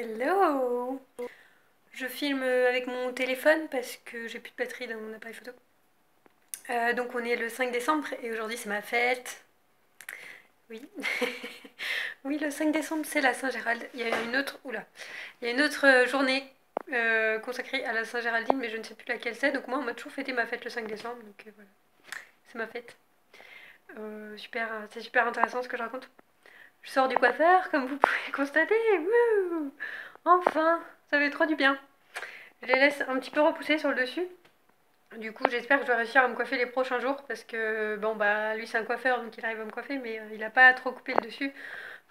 Hello! Je filme avec mon téléphone parce que j'ai plus de batterie dans mon appareil photo. Donc on est le 5 décembre et aujourd'hui c'est ma fête. Oui. Oui, le 5 décembre c'est la Saint-Gérald. Il y a une autre, il y a une autre journée consacrée à la Saint-Géraldine, mais je ne sais plus laquelle c'est. Donc moi on m'a toujours fêté ma fête le 5 décembre, donc voilà, c'est ma fête. C'est super intéressant ce que je raconte. Je sors du coiffeur, comme vous pouvez constater. Wouh! Enfin, ça fait trop du bien. Je les laisse un petit peu repousser sur le dessus. Du coup, j'espère que je vais réussir à me coiffer les prochains jours parce que, bon, bah, lui c'est un coiffeur donc il arrive à me coiffer, mais il a pas trop coupé le dessus.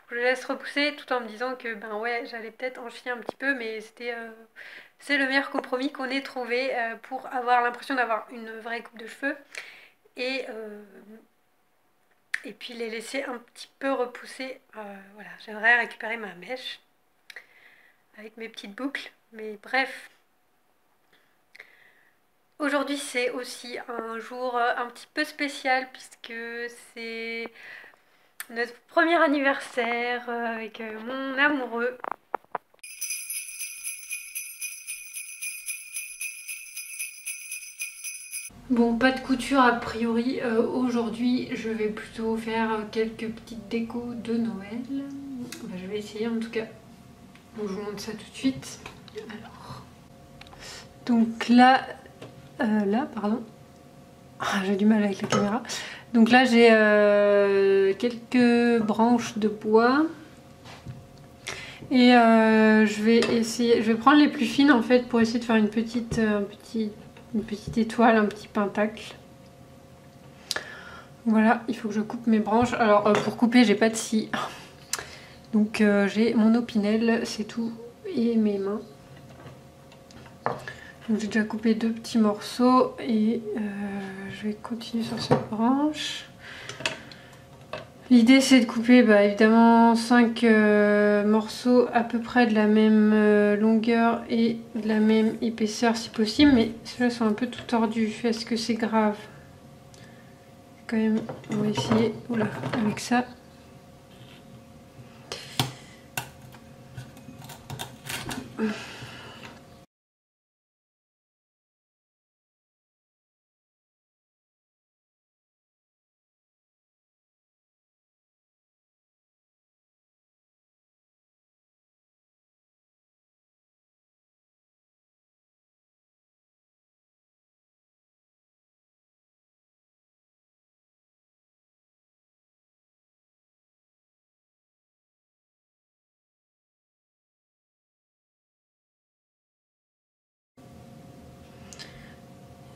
Je le laisse repousser tout en me disant que, ben ouais, j'allais peut-être en chier un petit peu, mais c'est le meilleur compromis qu'on ait trouvé pour avoir l'impression d'avoir une vraie coupe de cheveux et, euh, et puis les laisser un petit peu repousser. Voilà, j'aimerais récupérer ma mèche avec mes petites boucles, mais bref. Aujourd'hui, c'est aussi un jour un petit peu spécial puisque c'est notre premier anniversaire avec mon amoureux. Bon, pas de couture a priori. Aujourd'hui, je vais plutôt faire quelques petites décos de Noël. Enfin, je vais essayer en tout cas. Donc, je vous montre ça tout de suite. Alors, donc là, pardon. Ah, j'ai du mal avec la caméra. Donc là, j'ai quelques branches de bois. Et je vais prendre les plus fines en fait pour essayer de faire une petite étoile, un petit pentacle. Voilà, il faut que je coupe mes branches. Alors pour couper, j'ai pas de scie. Donc j'ai mon opinel, c'est tout, et mes mains. Donc j'ai déjà coupé deux petits morceaux et je vais continuer sur cette branche. L'idée c'est de couper évidemment 5 morceaux à peu près de la même longueur et de la même épaisseur si possible, mais ceux-là sont un peu tout tordus. Est-ce que c'est grave? Quand même, on va essayer avec ça.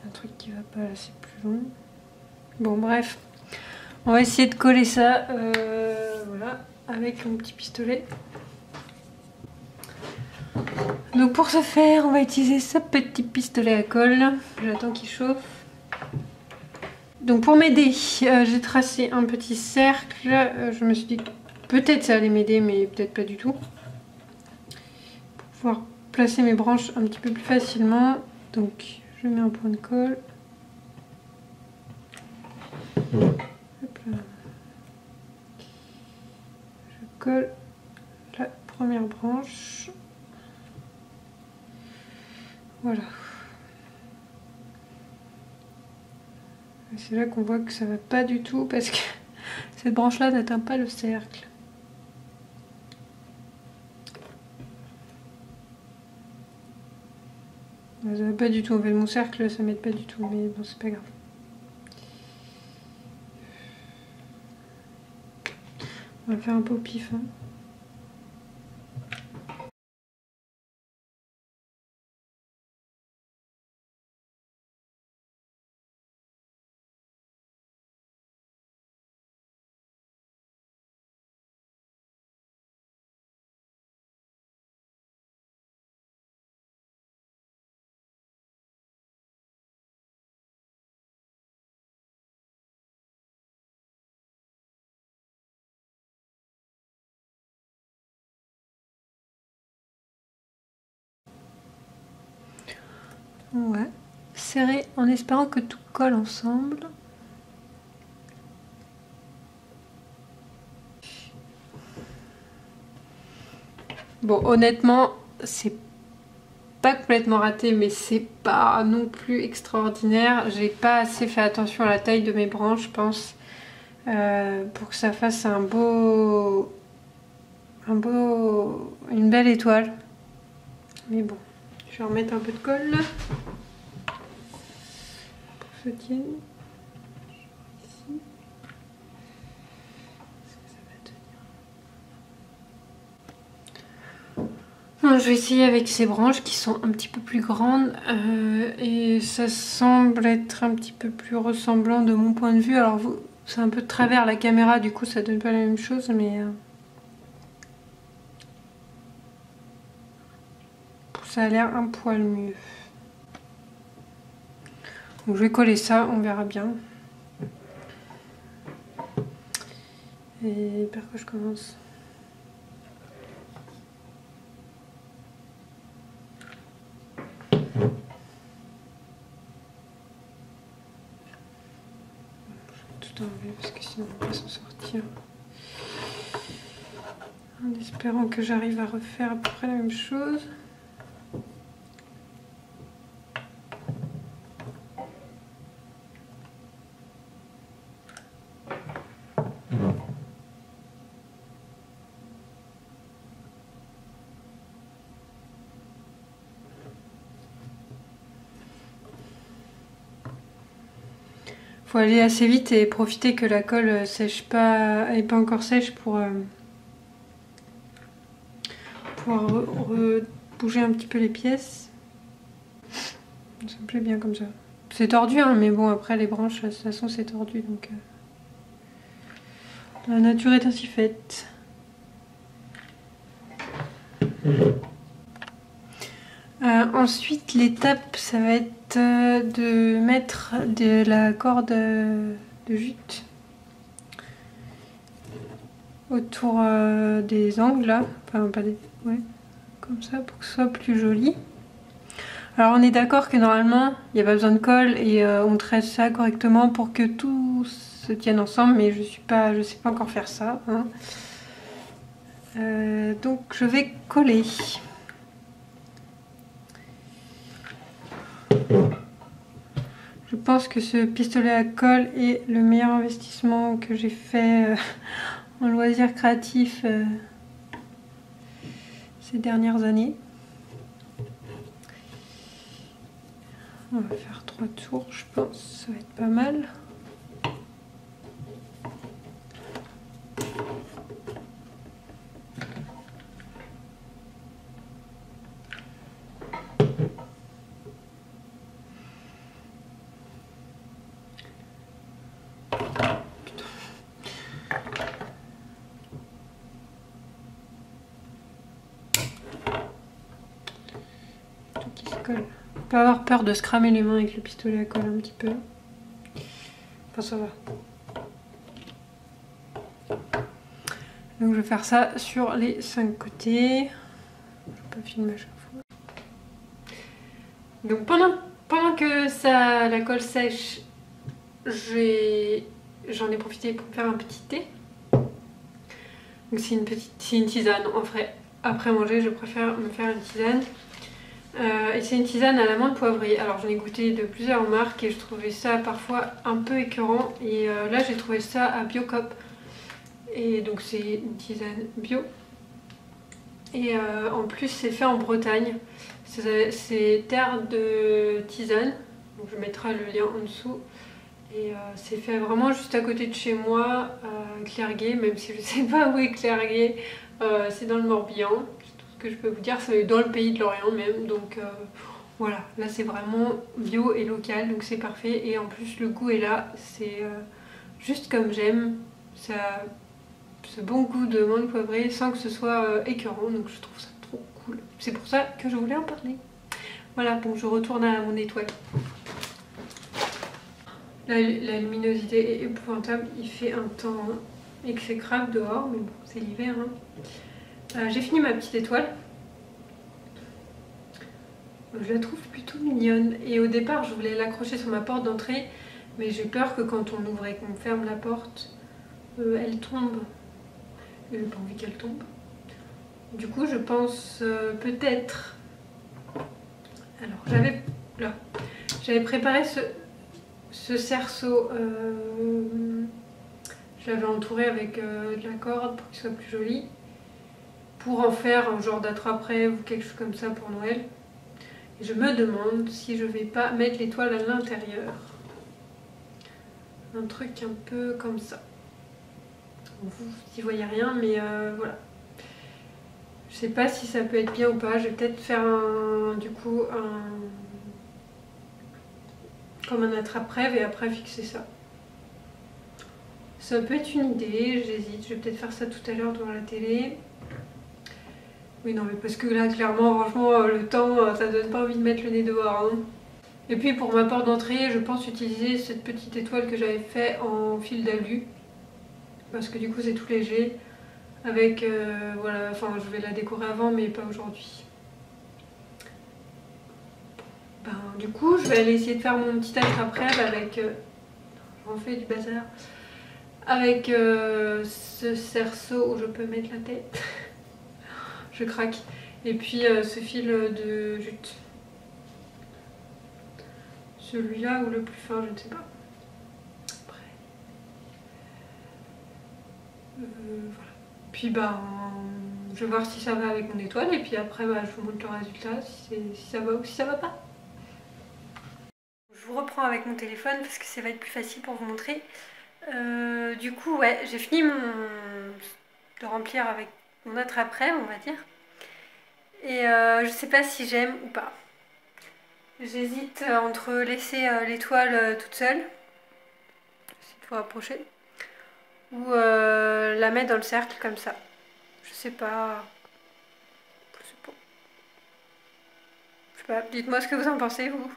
Un truc qui va pas là, c'est plus long. Bon bref, on va essayer de coller ça voilà, avec mon petit pistolet. Donc pour ce faire, on va utiliser ce petit pistolet à colle. J'attends qu'il chauffe. Donc pour m'aider, j'ai tracé un petit cercle. Je me suis dit que peut-être ça allait m'aider, mais peut-être pas du tout. Pour pouvoir placer mes branches un petit peu plus facilement. Donc je mets un point de colle. Hop là. Je colle la première branche. Voilà. C'est là qu'on voit que ça va pas du tout parce que cette branche là n'atteint pas le cercle. Ça va pas du tout, en fait mon cercle ça m'aide pas du tout, mais bon c'est pas grave. On va faire un peu au pif. Hein. Ouais, serrer en espérant que tout colle ensemble. Bon, honnêtement, c'est pas complètement raté, mais c'est pas non plus extraordinaire. J'ai pas assez fait attention à la taille de mes branches, je pense, pour que ça fasse une belle étoile. Mais bon, je vais remettre un peu de colle pour que ça tienne. Ici. Est-ce que ça va tenir? Non, je vais essayer avec ces branches qui sont un petit peu plus grandes et ça semble être un petit peu plus ressemblant de mon point de vue. Alors vous, c'est un peu de travers la caméra, du coup ça donne pas la même chose, mais ça a l'air un poil mieux. Donc je vais coller ça, on verra bien. Et par quoi je commence? Tout enlever parce que sinon on va pas s'en sortir. En espérant que j'arrive à refaire à peu près la même chose. Faut aller assez vite et profiter que la colle sèche pas, elle est pas encore sèche pour pouvoir bouger un petit peu les pièces. Ça me plaît bien comme ça. C'est tordu, hein, mais bon, après les branches, de toute façon, c'est tordu, donc la nature est ainsi faite. Ensuite, l'étape, ça va être de mettre de la corde de jute autour des angles, là. Enfin, pas des... Ouais, comme ça, pour que ce soit plus joli. Alors, on est d'accord que normalement, il n'y a pas besoin de colle et on tresse ça correctement pour que tout se tienne ensemble, mais je sais pas encore faire ça. Hein. Donc, je vais coller. Je pense que ce pistolet à colle est le meilleur investissement que j'ai fait en loisirs créatifs ces dernières années. On va faire 3 tours, je pense, ça va être pas mal. Qui se colle. Faut pas avoir peur de se cramer les mains avec le pistolet à colle un petit peu. Enfin, ça va. Donc je vais faire ça sur les 5 côtés. Je vais pas filmer à chaque fois. Donc pendant que la colle sèche, j'en ai profité pour faire un petit thé. Donc c'est une tisane. En vrai, après manger, je préfère me faire une tisane. Et c'est une tisane à l'amande poivrée. Alors j'en ai goûté de plusieurs marques et je trouvais ça parfois un peu écœurant. Et là j'ai trouvé ça à Biocop. Et donc c'est une tisane bio. Et en plus c'est fait en Bretagne. C'est terre de tisane. Donc je mettrai le lien en dessous. Et c'est fait vraiment juste à côté de chez moi, à Clergué, même si je sais pas où est Clergué. C'est dans le Morbihan. Ce que je peux vous dire, c'est dans le pays de Lorient même, donc voilà, là c'est vraiment bio et local, donc c'est parfait, et en plus le goût est là, c'est juste comme j'aime, ça a ce bon goût de menthe poivrée sans que ce soit écœurant, donc je trouve ça trop cool, c'est pour ça que je voulais en parler. Voilà, donc je retourne à mon étoile. La luminosité est épouvantable, il fait un temps exécrable dehors, mais bon, c'est l'hiver, hein. J'ai fini ma petite étoile. Je la trouve plutôt mignonne. Et au départ, je voulais l'accrocher sur ma porte d'entrée. Mais j'ai peur que quand on ouvre et qu'on ferme la porte, elle tombe. Et j'ai pas envie qu'elle tombe. Du coup, je pense peut-être... Alors, j'avais préparé ce cerceau. Je l'avais entouré avec de la corde pour qu'il soit plus joli. Pour en faire un genre d'attrape-rêve ou quelque chose comme ça pour Noël. Et je me demande si je vais pas mettre l'étoile à l'intérieur. Un truc un peu comme ça. Vous n'y voyez rien, mais voilà. Je sais pas si ça peut être bien ou pas. Je vais peut-être faire comme un attrape-rêve et après fixer ça. Ça peut être une idée, j'hésite. Je vais peut-être faire ça tout à l'heure devant la télé. Oui, non, mais parce que là, clairement, franchement, le temps, ça donne pas envie de mettre le nez dehors. Hein. Et puis pour ma porte d'entrée, je pense utiliser cette petite étoile que j'avais fait en fil d'alu. Parce que du coup, c'est tout léger. Avec, voilà, enfin, je vais la décorer avant, mais pas aujourd'hui. Ben, du coup, je vais aller essayer de faire mon petit attrape-rêve avec... j'en fais du bazar. Avec ce cerceau où je peux mettre la tête. Je craque. Et puis ce fil de jute. Celui-là ou le plus fin, je ne sais pas. Après. Voilà. Puis ben, je vais voir si ça va avec mon étoile et puis après je vous montre le résultat si ça va ou si ça va pas. Je vous reprends avec mon téléphone parce que ça va être plus facile pour vous montrer. Du coup, ouais, j'ai fini de remplir avec mon attrape-rêve, on va dire. Et je sais pas si j'aime ou pas. J'hésite entre laisser l'étoile toute seule, s'il faut rapprocher, ou la mettre dans le cercle comme ça. Je sais pas. Je sais pas. Dites-moi ce que vous en pensez, vous.